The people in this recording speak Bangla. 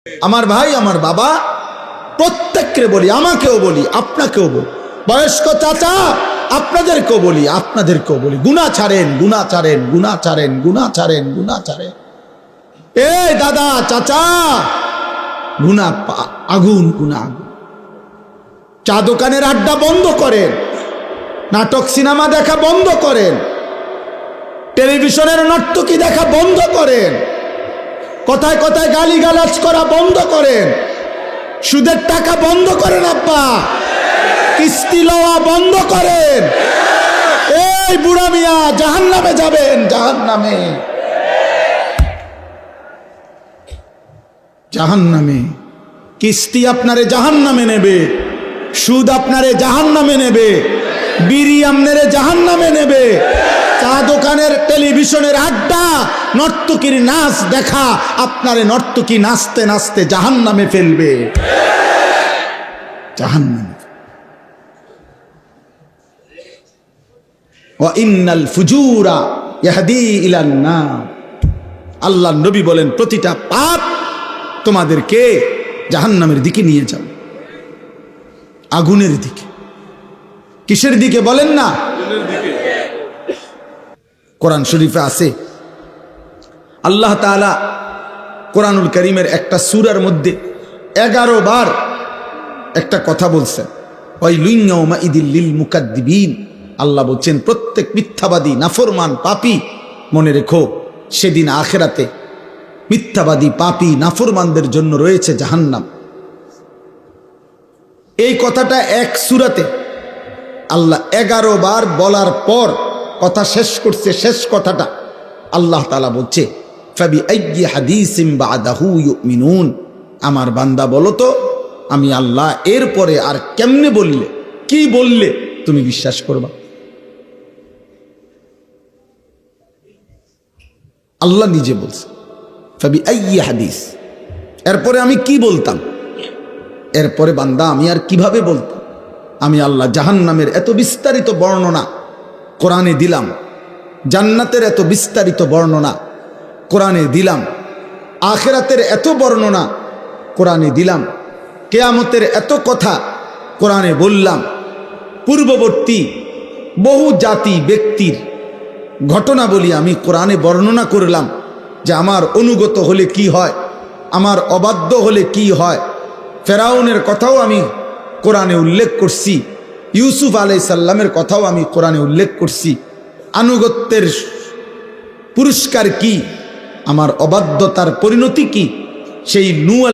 আমার ভাই, আমার বাবা, প্রত্যেককে বলি, আমাকেও বলি, আপনাকেও বলি, বয়স্ক চাচা আপনাদেরকেও বলি, আপনাদেরকেও বলি, গুনাহ ছাড়েন, গুনাহ ছাড়েন, গুনাহ ছাড়েন, গুনাহ ছাড়েন, গুনাহ ছাড়েন। এই দাদা, চাচা, গুনাহ আগুন, গুনাহ আগুন। চা দোকানের আড্ডা বন্ধ করেন, নাটক সিনেমা দেখা বন্ধ করেন, টেলিভিশনের নর্তকী দেখা বন্ধ করেন, কথায় কথায় গালিগালাজ করা বন্ধ করেন, সুদের টাকা বন্ধ করেন, আব্বা কিস্তি লওয়া বন্ধ করেন। এই বুড়া মিয়া জাহান্নামে যাবেন, জাহান্নামে, জাহান্নামে। কিস্তি আপনারে জাহান্নামে নেবে, সুদ আপনারে জাহান্নামে নেবে, বিড়ি আপনারে জাহান্নামে নেবে, চা দোকানের টেলিভিশনের আড্ডা, নর্তকীর নাচ দেখা আপনারে নর্তকী নাচতে নাচতে জাহান্নামে ফেলবে, জাহান্নামে। ওয়া ইন্নাল ফুজুরা ইয়াহদি ইলান নার। আল্লাহর নবী বলেন, প্রতিটা পাপ তোমাদেরকে জাহান্নামের দিকে নিয়ে যাবে, আগুনের দিকে। কিসের দিকে বলেন না? কোরআন শরীফে আছে, আল্লাহ তাআলা কোরআনুল কারীমের একটা সূরার মধ্যে 11 বার একটা কথা বলছেন, ওয়াইলুন ইয়াউমাইদিল লিল মুকাদ্দিবিন। আল্লাহ বলছেন, প্রত্যেক মিথ্যাবাদী, নাফরমান, পাপী, মনে রেখো সেদিন আখিরাতে মিথ্যাবাদী, পাপী, নাফরমানদের জন্য রয়েছে জাহান্নাম। এই কথাটা এক সূরাতে আল্লাহ 11 বার বলার পর কথা শেষ করছে। শেষ কথাটা আল্লাহ তাআলা বলছে, ফাবিআইয়ি হাদিসিন বাদাহু ইউমিনুন। আমার বান্দা বলো তো, আমি আল্লাহ এরপরে আর কেমনে বললে, কি বললে তুমি বিশ্বাস করবা? আল্লাহ নিজে বলছে, ফাবিআইয়ি হাদিস, এরপরে আমি কি বলতাম, এরপরে বান্দা আমি আর কিভাবে বলতাম। আমি আল্লাহ জাহান্নামের এত বিস্তারিত বর্ণনা কোরআনে দিলাম, জান্নাতের এত বিস্তারিত বর্ণনা কোরআনে দিলাম, আখিরাতের এত বর্ণনা কোরআনে দিলাম, কিয়ামতের এত কথা কোরআনে বললাম, পূর্ববর্তী বহু জাতি ব্যক্তির ঘটনা বলি আমি কোরআনে বর্ণনা করলাম, যে আমার অনুগত হলে কি হয়, আমার অবাধ্য হলে কি হয়। ফেরাউনের কথাও আমি কোরআনে উল্লেখ করছি, ইউসুফ আলাইহিস সালামের কথাও আমি কোরআনে উল্লেখ করছি। আনুগত্যের পুরস্কার কি, আমার অবাধ্যতার পরিণতি কি, সেই নূহ